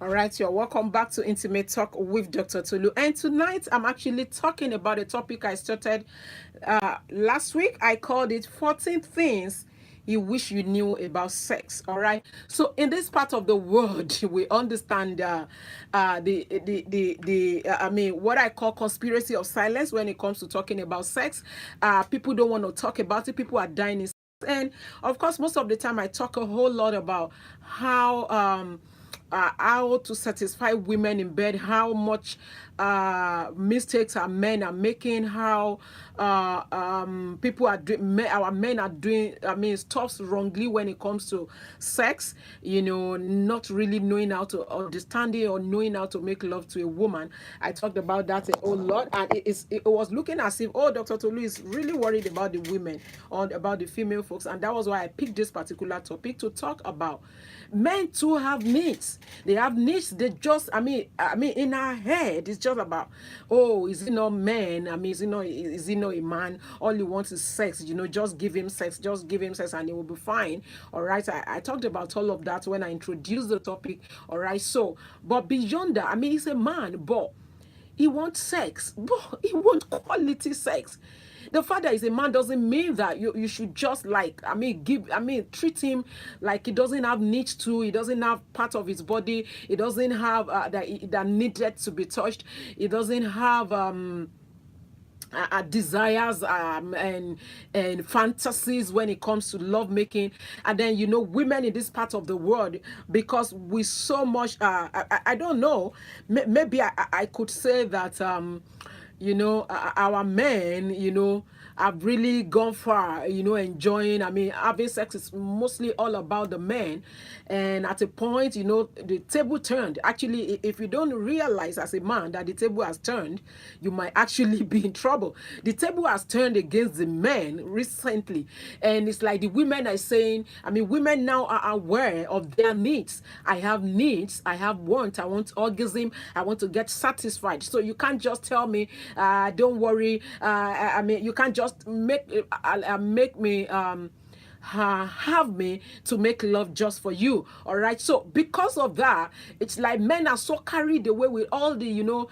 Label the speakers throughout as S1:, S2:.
S1: All right, you're welcome back to Intimate Talk with Dr. Tolu. And tonight I'm actually talking about a topic I started last week. I called it 14 Things You Wish You Knew About Sex. All right. So in this part of the world, we understand I mean, what I call conspiracy of silence when it comes to talking about sex. People don't want to talk about it. People are dying in. And of course, most of the time I talk a whole lot about how to satisfy women in bed, how much mistakes our men are making, how people are doing, our men are doing, I mean, stuff wrongly when it comes to sex, you know, not really knowing how to understand it or knowing how to make love to a woman. I talked about that a whole lot, and it was looking as if, oh, Dr. Tolu is really worried about the women or about the female folks, and that was why I picked this particular topic to talk about. Men too have needs. They have needs. They just, I mean, in our head, it's just about, oh, is he not man? I mean, is he not a man? All he wants is sex. You know, just give him sex. Just give him sex, and he will be fine. All right. I talked about all of that when I introduced the topic. All right. So, but beyond that, I mean, he's a man, but he wants sex. But he wants quality sex. The fact that he's a man doesn't mean that you should just like, treat him like he doesn't have needs to, he doesn't have part of his body, he doesn't have that needed to be touched, he doesn't have desires and fantasies when it comes to love making. And then, you know, women in this part of the world, because we so much I don't know, maybe I could say that you know, our men, you know, have really gone far, you know, enjoying. I mean, having sex is mostly all about the men. And at a point, you know, the table turned. Actually, if you don't realize as a man that the table has turned, you might actually be in trouble. The table has turned against the men recently. And it's like the women are saying, I mean, women now are aware of their needs. I have needs, I have want, I want orgasm, I want to get satisfied. So you can't just tell me, don't worry. I mean, you can't just make me have me to make love just for you. All right. So because of that, it's like men are so carried away with all the, you know,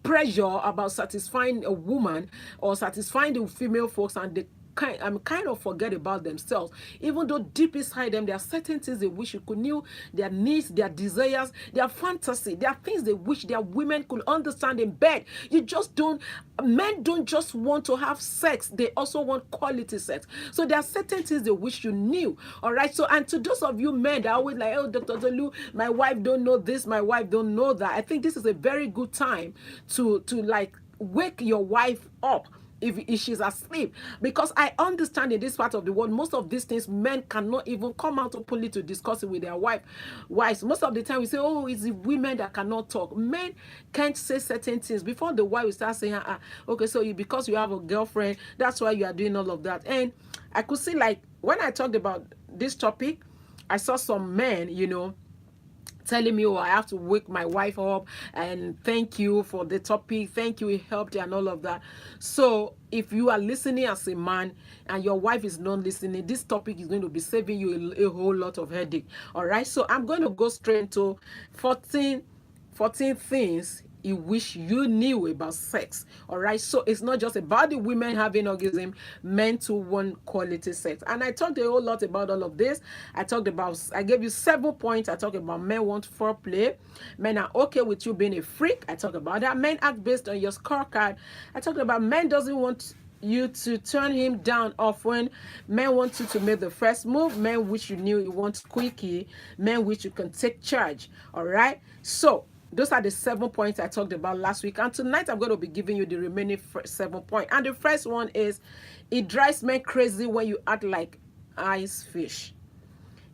S1: pressure about satisfying a woman or satisfying the female folks, and they kind of forget about themselves. Even though deep inside them, there are certain things they wish you could know, their needs, their desires, their fantasy, there are things they wish their women could understand in bed. You just don't, men don't just want to have sex, they also want quality sex. So there are certain things they wish you knew. All right. So, and to those of you men that are always like, oh, Dr. Zolu, my wife don't know this, my wife don't know that, I think this is a very good time to like wake your wife up if she's asleep, because I understand in this part of the world, most of these things men cannot even come out openly to discuss it with their wives. Most of the time we say, oh, it's the women that cannot talk. Men can't say certain things before the wife will start saying, okay, so because you have a girlfriend, that's why you are doing all of that. And I could see, like, when I talked about this topic, I saw some men, you know, telling me, oh, I have to wake my wife up, and thank you for the topic, thank you, it helped, and all of that. So if you are listening as a man and your wife is not listening, this topic is going to be saving you a whole lot of headache. All right. So I'm going to go straight into 14 things you wish you knew about sex. All right. So it's not just about the women having orgasm, men to want quality sex. And I talked a whole lot about all of this. I gave you 7 points. I talked about men want foreplay. Men are okay with you being a freak. I talked about that. Men act based on your scorecard. I talked about men doesn't want you to turn him down often. Men want you to make the first move. Men wish you knew you want quickie. Men wish you can take charge. All right. So those are the 7 points I talked about last week. And tonight I'm going to be giving you the remaining 7 points. And the first one is, it drives men crazy when you act like ice fish.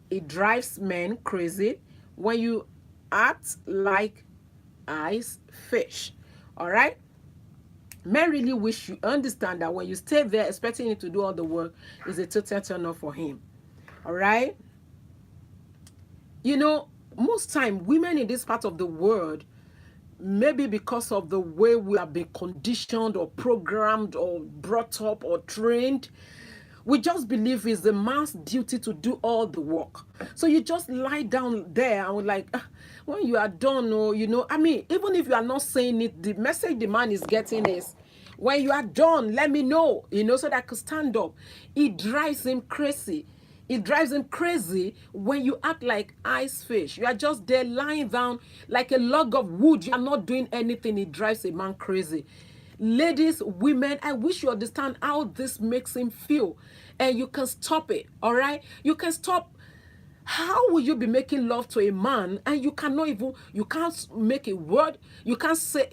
S1: It drives men crazy when you act like ice fish. All right. Men really wish you understand that when you stay there expecting him to do all the work is a total turn off for him. All right. You know, most time women in this part of the world, maybe because of the way we have been conditioned or programmed or brought up or trained, We just believe it's the man's duty to do all the work. So you just lie down there and we're like, when you are done, or I mean, even if you are not saying it, the message the man is getting is, when you are done, let me know, so that I could stand up. It drives him crazy. It drives him crazy when you act like ice fish. You are just there lying down like a log of wood. You are not doing anything. It drives a man crazy. Ladies, women, I wish you understand how this makes him feel. And you can stop it, all right? You can stop. How will you be making love to a man and you cannot even, you can't make a word, you can't say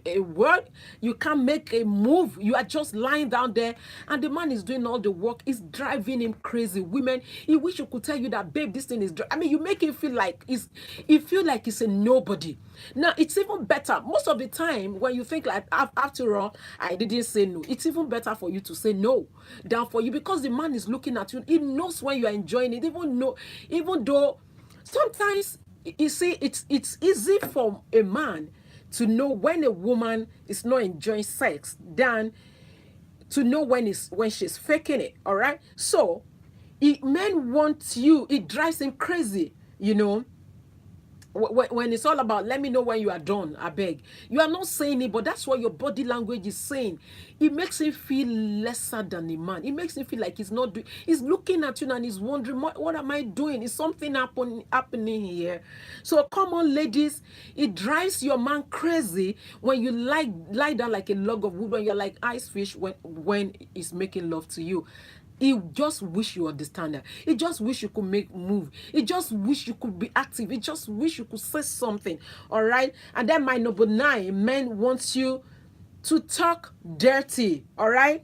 S1: a word, you can't make a move, you are just lying down there and the man is doing all the work. It's driving him crazy. Women, he wish you could tell you that, babe, this thing is, I mean, you make him feel like he feel like he's a nobody. Now, it's even better. Most of the time, when you think like, after all, I didn't say no, it's even better for you to say no than for you, because the man is looking at you. He knows when you are enjoying it, even though sometimes, you see, it's easy for a man to know when a woman is not enjoying sex than to know when she's faking it. All right. So, men want you. It drives him crazy. When it's all about, let me know when you are done, I beg. You are not saying it, but that's what your body language is saying. It makes him feel lesser than a man. It makes him feel like he's not doing, he's looking at you and he's wondering, what am I doing? Is something happening here? So come on, ladies. It drives your man crazy when you lie down like a log of wood, when you're like ice fish when he's making love to you. He just wish you understand that. He just wish you could make move. He just wish you could be active. He just wish you could say something. All right. And then my number 9, men wants you to talk dirty. All right.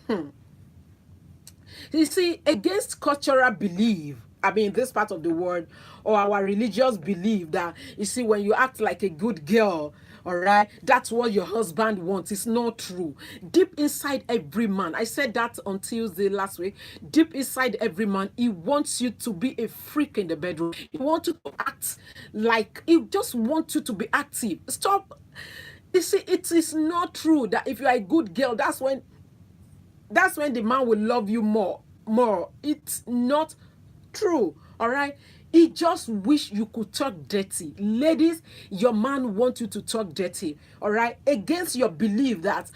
S1: You see, against cultural belief, I mean, this part of the world, or our religious belief that, you see, when you act like a good girl, all right, that's what your husband wants. It's not true. Deep inside every man, I said that on Tuesday last week, deep inside every man, he wants you to be a freak in the bedroom. He wants you to act like, he just wants you to be active. Stop. You see, it is not true that if you are a good girl, that's when the man will love you more. It's not true. All right. He just wish you could talk dirty. Ladies, your man wants you to talk dirty. All right. Against your belief that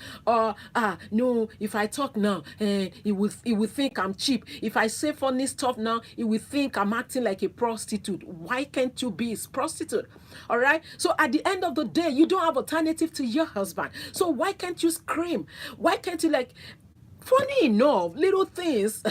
S1: no, if I talk now, he will think I'm cheap. If I say funny stuff now, he will think I'm acting like a prostitute. Why can't you be his prostitute? All right. So at the end of the day, you don't have alternative to your husband. So why can't you scream? Why can't you, like, funny enough, little things,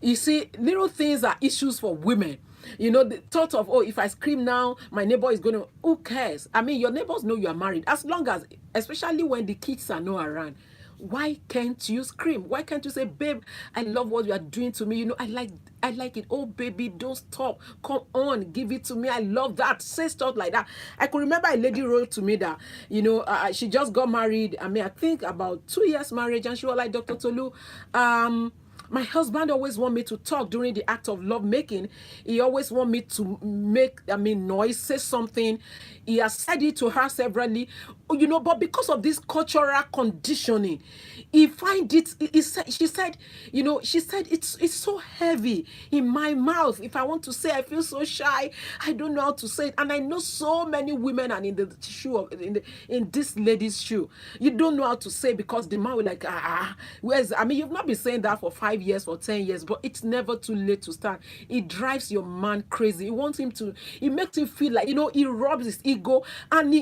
S1: you see, little things are issues for women. The thought of, oh, if I scream now, my neighbor is going to, who cares? I mean, your neighbors know you are married. As long as, especially when the kids are not around, why can't you scream? Why can't you say, babe, I love what you are doing to me. I like it. Oh, baby, don't stop. Come on, give it to me. I love that. Say stuff like that. I could remember a lady wrote to me that, she just got married. I mean, I think about 2 years marriage, and she was like, Dr. Tolu, my husband always want me to talk during the act of love making. He always want me to make, noise, say something. He has said it to her severally, but because of this cultural conditioning, he find it, she said, it's so heavy in my mouth. If I want to say, I feel so shy. I don't know how to say it. And I know so many women are in the shoe of, in this lady's shoe. You don't know how to say, because the man will like, where's, you've not been saying that for 5 years, for 10 years, but it's never too late to start. It drives your man crazy. It wants him to, it makes him feel like, he rubs his ego, and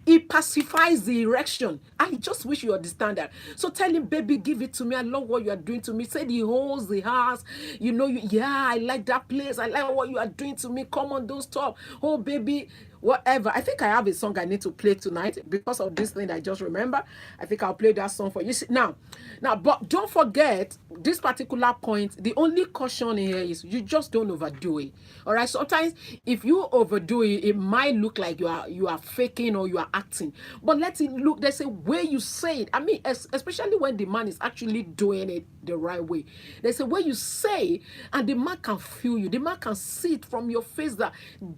S1: he pacifies the erection. I just wish you understand that. So tell him, baby, give it to me. I love what you are doing to me. Say the holes, the house, yeah, I like that place. I like what you are doing to me. Come on, don't stop. Oh, baby, whatever. I think I have a song I need to play tonight because of this thing I just remember. I think I'll play that song for you. See, now, but don't forget this particular point. The only caution here is you just don't overdo it. All right. Sometimes if you overdo it, it might look like you are faking or you are acting. But let it look. There's a way you say it. I mean, especially when the man is actually doing it the right way. There's a way you say, and the man can feel you. The man can see it from your face that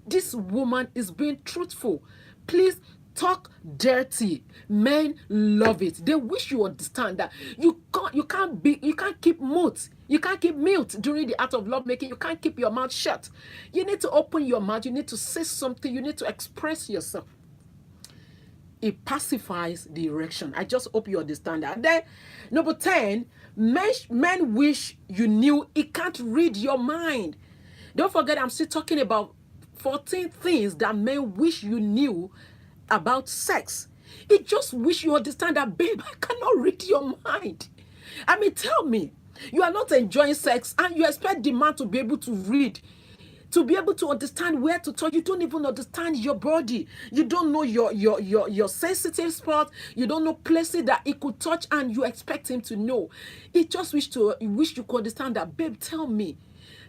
S1: this woman is being truthful. Please talk dirty, men love it. They wish you understand that you can't keep mute. You can't keep mute during the act of love making. You can't keep your mouth shut. You need to open your mouth. You need to say something. You need to express yourself. It pacifies the erection. I just hope you understand that. Then, number 10, men wish you knew it can't read your mind. Don't forget, I'm still talking about 14 things that men wish you knew about sex. It just wish you understand that, babe, I cannot read your mind. I mean, tell me, you are not enjoying sex and you expect the man to be able to read, to be able to understand where to touch. You don't even understand your body. You don't know your sensitive spot. You don't know places that he could touch and you expect him to know. He just wish you could understand that, babe, tell me.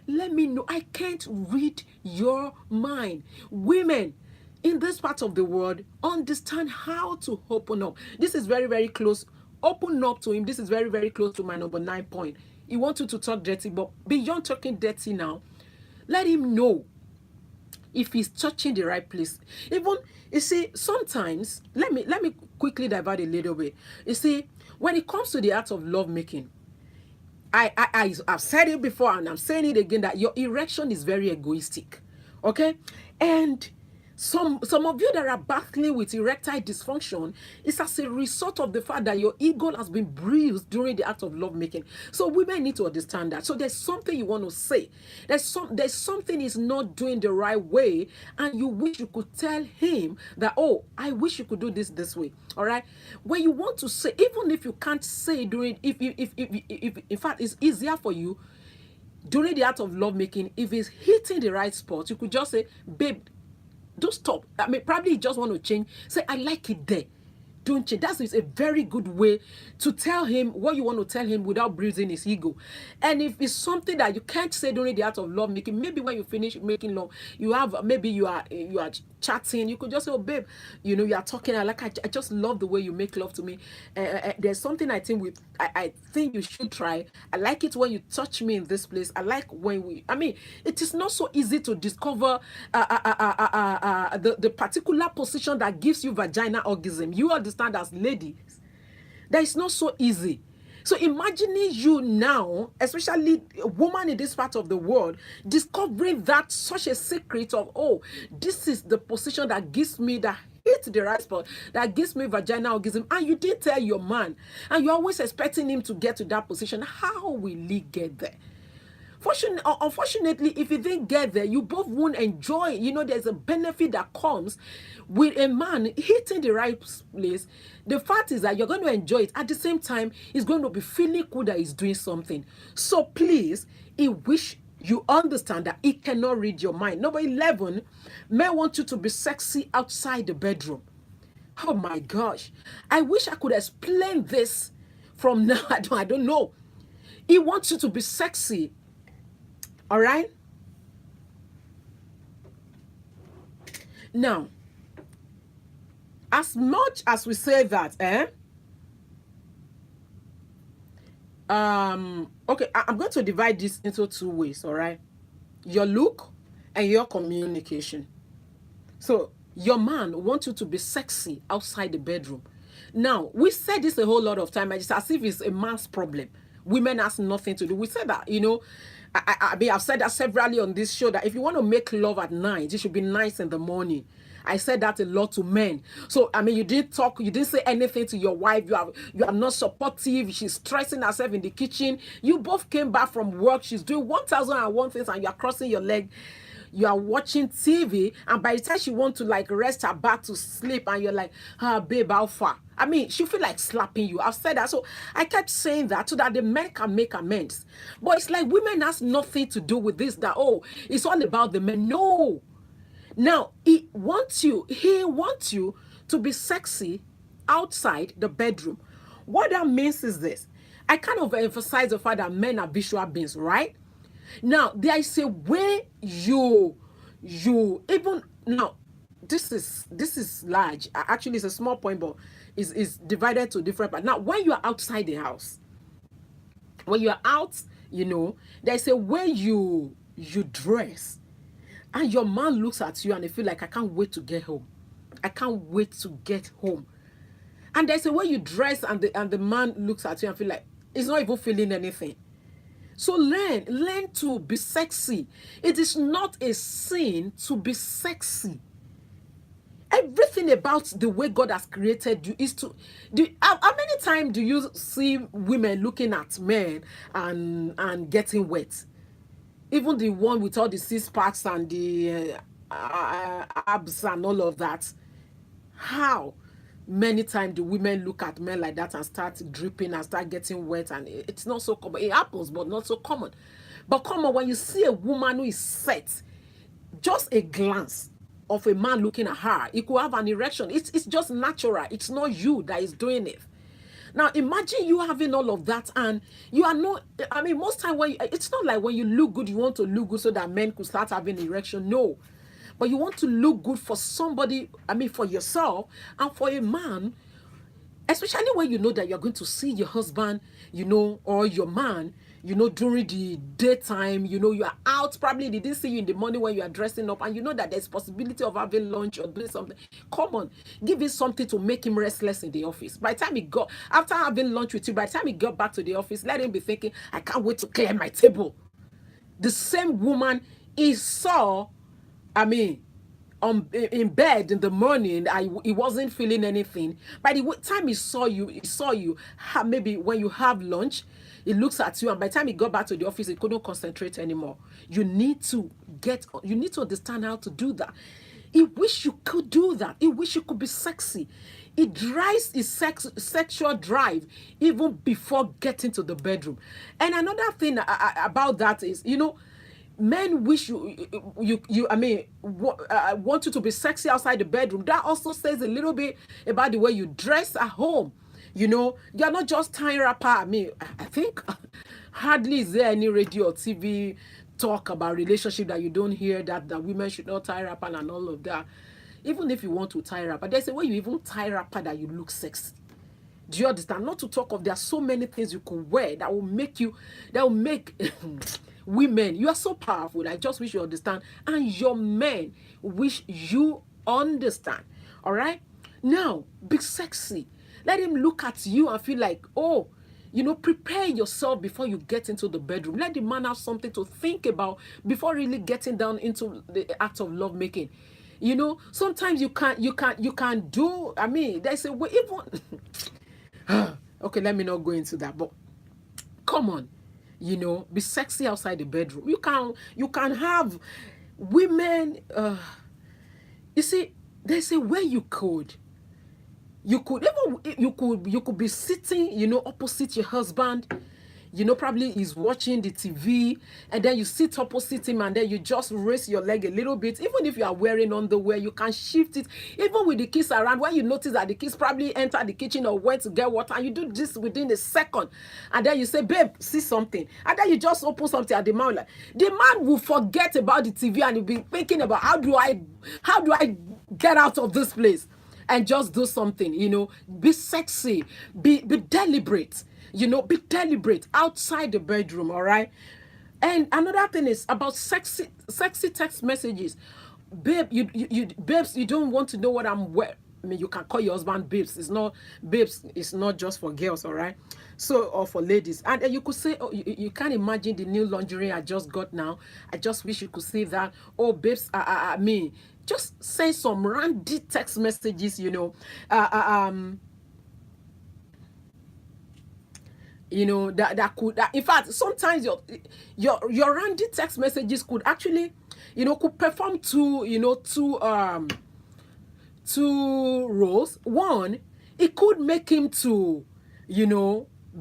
S1: Let me know. I can't read your mind. Women in this part of the world understand how to open up. This is very, very close. Open up to him. This is very, very close to my number 9 point. He wants you to talk dirty, but beyond talking dirty now, let him know if he's touching the right place. Even, you see, sometimes, let me quickly divert a little bit. You see, when it comes to the art of love making, I've said it before and I'm saying it again, that your erection is very egoistic. Okay? And some of you that are battling with erectile dysfunction is as a result of the fact that your ego has been bruised during the act of love making. So women need to understand that. So there's something you want to say. There's something he's not doing the right way, and you wish you could tell him that, oh, I wish you could do this way. All right. When you want to say, even if you can't say during, if in fact it's easier for you during the act of love making, if it's hitting the right spot, you could just say, babe, don't stop. I mean, probably you just want to change. Say, I like it there. Don't change. That is a very good way to tell him what you want to tell him without bruising his ego. And if it's something that you can't say during the act of love making, maybe when you finish making love, you have, maybe you are chatting, you could just say, oh, babe, you know, you are talking, I just love the way you make love to me. There's something I think you should try. I like it when you touch me in this place. I like when it is not so easy to discover the particular position that gives you vagina orgasm. You understand, as ladies, that is not so easy. So imagining you now, especially a woman in this part of the world, discovering that such a secret of, oh, this is the position that gives me that hit the right spot, that gives me vaginal orgasm, and you didn't tell your man, and you're always expecting him to get to that position. How will he get there? Unfortunately, if you didn't get there, you both won't enjoy it. You know, there's a benefit that comes with a man hitting the right place. The fact is that you're going to enjoy it. At the same time, he's going to be feeling good that he's doing something. So please, he wish you understand that he cannot read your mind. Number 11, men want you to be sexy outside the bedroom. Oh my gosh. I wish I could explain this from now. I don't know. He wants you to be sexy. All right? Now, as much as we say that, okay, I'm going to divide this into 2 ways, all right? Your look and your communication. So, your man wants you to be sexy outside the bedroom. Now, we said this a whole lot of time, it's as if it's a man's problem. Women has nothing to do. We said that, you know, I've said that severally on this show, that if you want to make love at night, it should be nice in the morning. I said that a lot to men. So, I mean, you didn't say anything to your wife. You are not supportive. She's stressing herself in the kitchen. You both came back from work. She's doing 1,001 things and you are crossing your leg. You are watching TV, and by the time she wants to like rest her back to sleep, and you're like, babe, how far? I mean, she feel like slapping you. I've said that. So I kept saying that so that the men can make amends. But it's like women has nothing to do with this, that, oh, it's all about the men. No. Now, he wants you to be sexy outside the bedroom. What that means is this. I kind of emphasize the fact that men are visual beings, right? Now, there is a way you even now, this is large. Actually, it's a small point, but is divided to different parts. Now, when you are outside the house, when you are out, you know, there's a way you dress, and your man looks at you and they feel like, I can't wait to get home. I can't wait to get home. And there's a way you dress, and the man looks at you and feel like he's not even feeling anything. So learn to be sexy. It is not a sin to be sexy. Everything about the way God has created you is to do. How many times do you see women looking at men and getting wet? Even the one with all the six packs and the abs and all of that. How many times do women look at men like that and start dripping and start getting wet? And it's not so common. It happens, but not so common. But come on, when you see a woman who is set, just a glance of a man looking at her, it could have an erection. It's just natural. It's not you that is doing it. Now imagine you having all of that, and you are not. I mean, most time when it's not like when you look good, you want to look good so that men could start having erection. No, but you want to look good for somebody. I mean, for yourself and for a man, especially when you know that you're going to see your husband, or your man, during the daytime. You are out, probably they didn't see you in the morning when you are dressing up, and you know that there's possibility of having lunch or doing something. Come on, give him something to make him restless in the office. By the time he got, after having lunch with you, by the time he got back to the office, let him be thinking, I can't wait to clear my table. The same woman he saw, I mean, in bed in the morning, he wasn't feeling anything. By the time he saw you, maybe when you have lunch, he looks at you, and by the time he got back to the office, he couldn't concentrate anymore. You need to understand how to do that. He wish you could do that. He wish you could be sexy. It drives his sexual drive even before getting to the bedroom. And another thing about that is, men wish want you to be sexy outside the bedroom. That also says a little bit about the way you dress at home. You're not just tying wrapper. I think hardly is there any radio or TV talk about relationship that you don't hear that women should not tie wrapper and all of that. Even if you want to tie wrapper, there's a way you even tie wrapper that you look sexy. Do you understand? Not to talk of, there are so many things you could wear that will make women, you are so powerful. I just wish you understand, and your men wish you understand. All right, now be sexy. Let him look at you and feel like, oh, prepare yourself before you get into the bedroom. Let the man have something to think about before really getting down into the act of lovemaking. Sometimes you can do, there's a way, even okay, let me not go into that, but come on, be sexy outside the bedroom. You can have women, you see, there's a way you could be sitting, opposite your husband. Probably he's watching the TV, and then you sit opposite him, and then you just raise your leg a little bit. Even if you are wearing underwear, you can shift it. Even with the kids around, when you notice that the kids probably enter the kitchen or went to get water, and you do this within a second, and then you say, babe, see something, and then you just open something at the man. Like, the man will forget about the TV, and he'll be thinking about, how do I get out of this place, and just do something. Be sexy, be deliberate. Be deliberate outside the bedroom. All right. And another thing is about sexy text messages. Babe, babes, you don't want to know what I'm wearing. You can call your husband babes. It's not just for girls. All right. So, or for ladies. And you could say, oh, you can't imagine the new lingerie I just got now. I just wish you could see that. Oh, babes, me. Just say some random text messages, that in fact, sometimes your random text messages could actually, could perform two roles. One, it could make him to,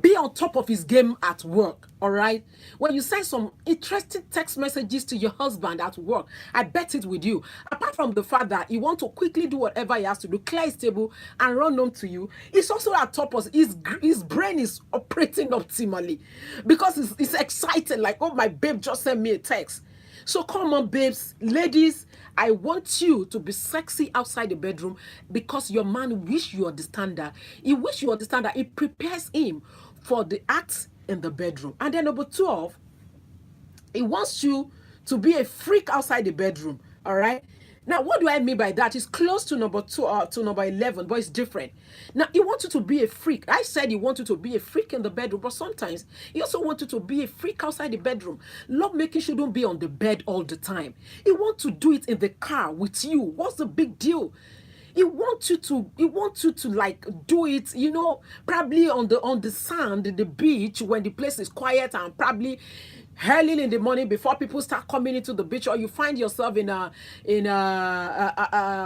S1: be on top of his game at work. All right. When you send some interesting text messages to your husband at work, I bet it with you. Apart from the fact that he want to quickly do whatever he has to do, clear his table and run home to you, it's also at top of his brain is operating optimally, because he's excited, like, oh, my babe just sent me a text. So come on, babes, ladies, I want you to be sexy outside the bedroom, because your man wish you understand that. He wish you understand that it prepares him for the act in the bedroom. And then number 12, he wants you to be a freak outside the bedroom. All right. Now, what do I mean by that? It's close to number 2 to number 11, but it's different. Now, he wants you to be a freak. I said he wants you to be a freak in the bedroom, but sometimes he also wants you to be a freak outside the bedroom. Love making shouldn't be on the bed all the time. He wants to do it in the car with you. What's the big deal? He wants you to like do it, probably on the sand, the beach, when the place is quiet, and probably early in the morning before people start coming into the beach, or you find yourself in a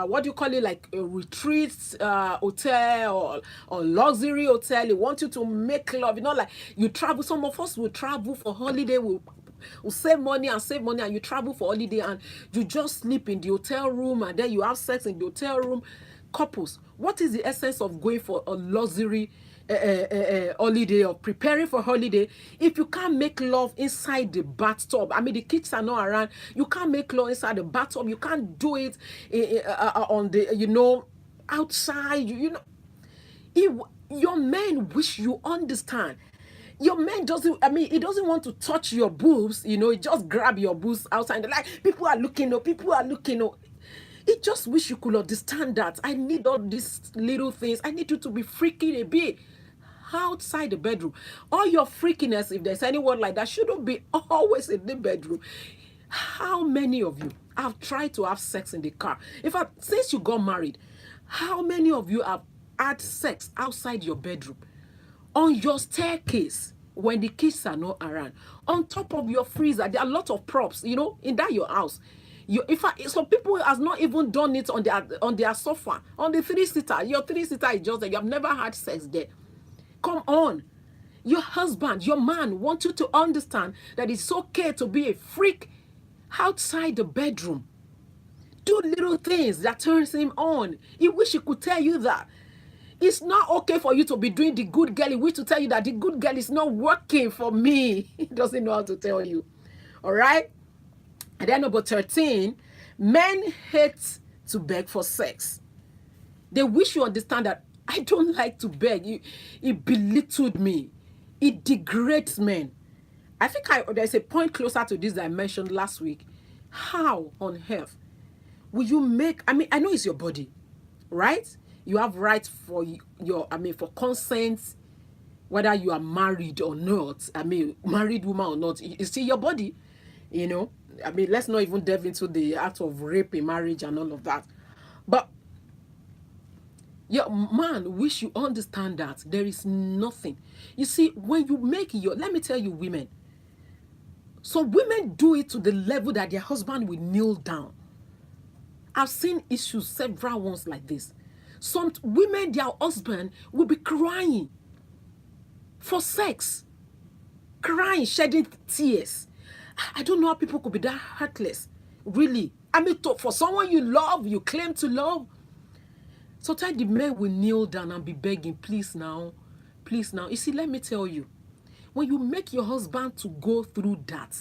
S1: what do you call it, like a retreat hotel, or luxury hotel. He wants you to make love, like you travel. Some of us will travel for holiday, will save money and you travel for holiday, and you just sleep in the hotel room, and then you have sex in the hotel room. Couples, what is the essence of going for a luxury holiday, or preparing for holiday, if you can't make love inside the bathtub? I mean, the kids are not around. You can't make love inside the bathtub. You can't do it on the outside. If your man wish you understand. Your man doesn't, I mean, he doesn't want to touch your boobs, he just grab your boobs outside. Like, people are looking, people are looking. He just wish you could understand that. I need all these little things. I need you to be freaking a bit outside the bedroom. All your freakiness, if there's any word like that, shouldn't be always in the bedroom. How many of you have tried to have sex in the car? In fact, since you got married, how many of you have had sex outside your bedroom? On your staircase, when the kids are not around, on top of your freezer? There are a lot of props, in that your house. In fact, some people has not even done it on their sofa, on the 3-seater. Your 3-seater is just that you have never had sex there. Come on. Your husband, your man wants you to understand that it's okay to be a freak outside the bedroom. Do little things that turns him on. He wish he could tell you that. It's not okay for you to be doing the good girl. He wish to tell you that the good girl is not working for me. He doesn't know how to tell you. All right? And then number 13, men hate to beg for sex. They wish you understand that I don't like to beg. It belittled me. It degrades men. I think there's a point closer to this that I mentioned last week. How on earth will you make, I mean, I know it's your body, right? You have rights for for consent, whether you are married or not. I mean, married woman or not, it's still your body, I mean, let's not even delve into the act of rape in marriage and all of that. But your man wish you understand that there is nothing. You see, when you make let me tell you, women. So women do it to the level that their husband will kneel down. I've seen issues, several ones like this. Some women, their husband will be crying for sex. Crying, shedding tears. I don't know how people could be that heartless. Really. I mean, for someone you love, you claim to love. Sometimes the men will kneel down and be begging, please now, please now. You see, let me tell you, when you make your husband to go through that,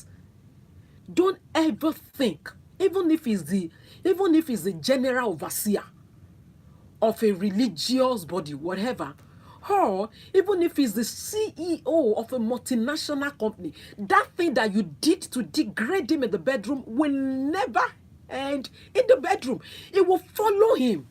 S1: don't ever think, even if it's the general overseer of a religious body, whatever, or even if it's the CEO of a multinational company, that thing that you did to degrade him in the bedroom will never end in the bedroom. It will follow him.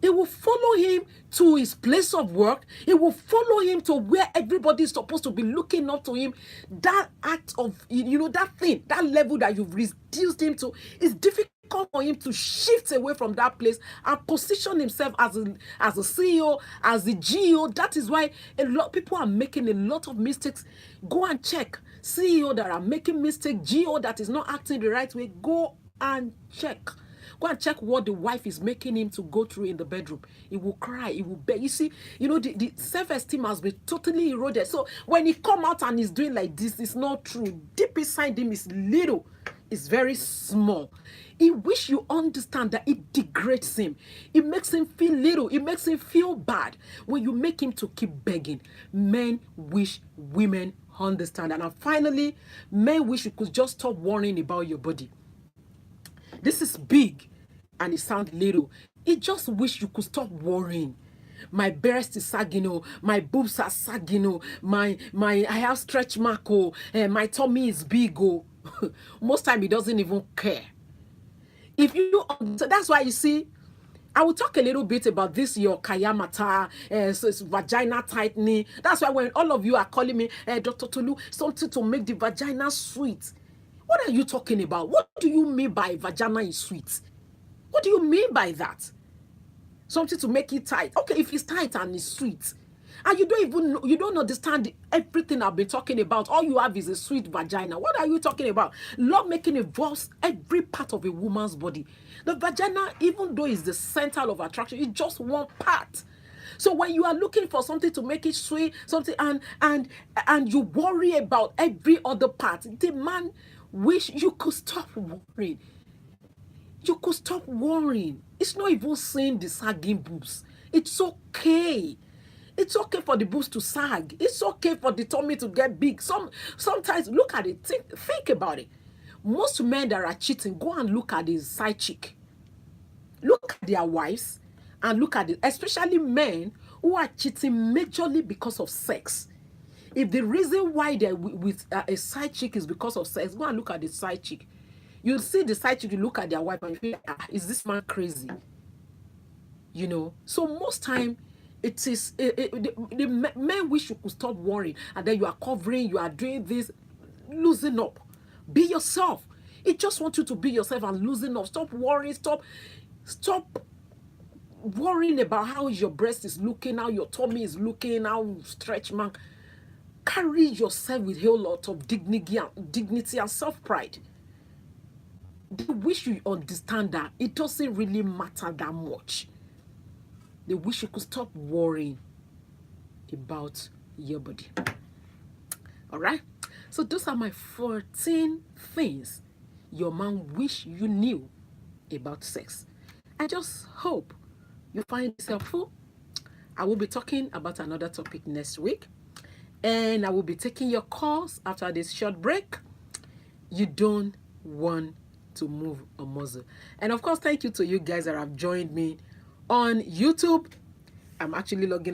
S1: It will follow him to his place of work. It will follow him to where everybody is supposed to be looking up to him. That act of, that thing, that level that you've reduced him to, is difficult for him to shift away from that place and position himself as a CEO, as the GO. That is why a lot of people are making a lot of mistakes. Go and check. CEO that are making mistakes, GO that is not acting the right way, go and check. Go and check what the wife is making him to go through in the bedroom. He will cry. He will beg. You see, the self-esteem has been totally eroded. So when he come out and he's doing like this, it's not true. Deep inside him is little. It's very small. He wish you understand that it degrades him. It makes him feel little. It makes him feel bad when you make him to keep begging. Men wish women understand. And finally, men wish you could just stop worrying about your body. This is big and it sounds little. It just wish you could stop worrying. My breast is sagging, my boobs are sagging, my I have stretch mark, my tummy is big. Most time he doesn't even care. If you, so that's why you see, I will talk a little bit about this, your kayamata, so it's vagina tightening. That's why when all of you are calling me, Dr. Tolu, something to make the vagina sweet. What are you talking about? What do you mean by vagina is sweet? What do you mean by that? Something to make it tight. Okay, if it's tight and it's sweet, and you don't even know, you don't understand everything I've been talking about. All you have is a sweet vagina. What are you talking about? Love making involves every part of a woman's body. The vagina, even though it's the center of attraction, it's just one part. So when you are looking for something to make it sweet, something and you worry about every other part, the man wish you could stop worrying. You could stop worrying. It's not even saying the sagging boobs. It's okay. It's okay for the boobs to sag. It's okay for the tummy to get big. Sometimes look at it. Think about it. Most men that are cheating, go and look at his side chick. Look at their wives and look at it. Especially men who are cheating majorly because of sex. If the reason why they're with a side chick is because of sex, go and look at the side chick. You see the side chick, you look at their wife and you feel, is this man crazy? You know, so most time it is the men wish you could stop worrying, and then you are covering, you are doing this, losing up. Be yourself. It just wants you to be yourself and losing up. Stop worrying. Stop worrying about how your breast is looking, how your tummy is looking, how stretch mark. Carry yourself with a whole lot of dignity and self-pride. They wish you understand that it doesn't really matter that much. They wish you could stop worrying about your body. All right? So those are my 14 things your man wish you knew about sex. I just hope you find this helpful. I will be talking about another topic next week. And I will be taking your calls after this short break. You don't want to move a muscle. And of course, thank you to you guys that have joined me on YouTube. I'm actually logging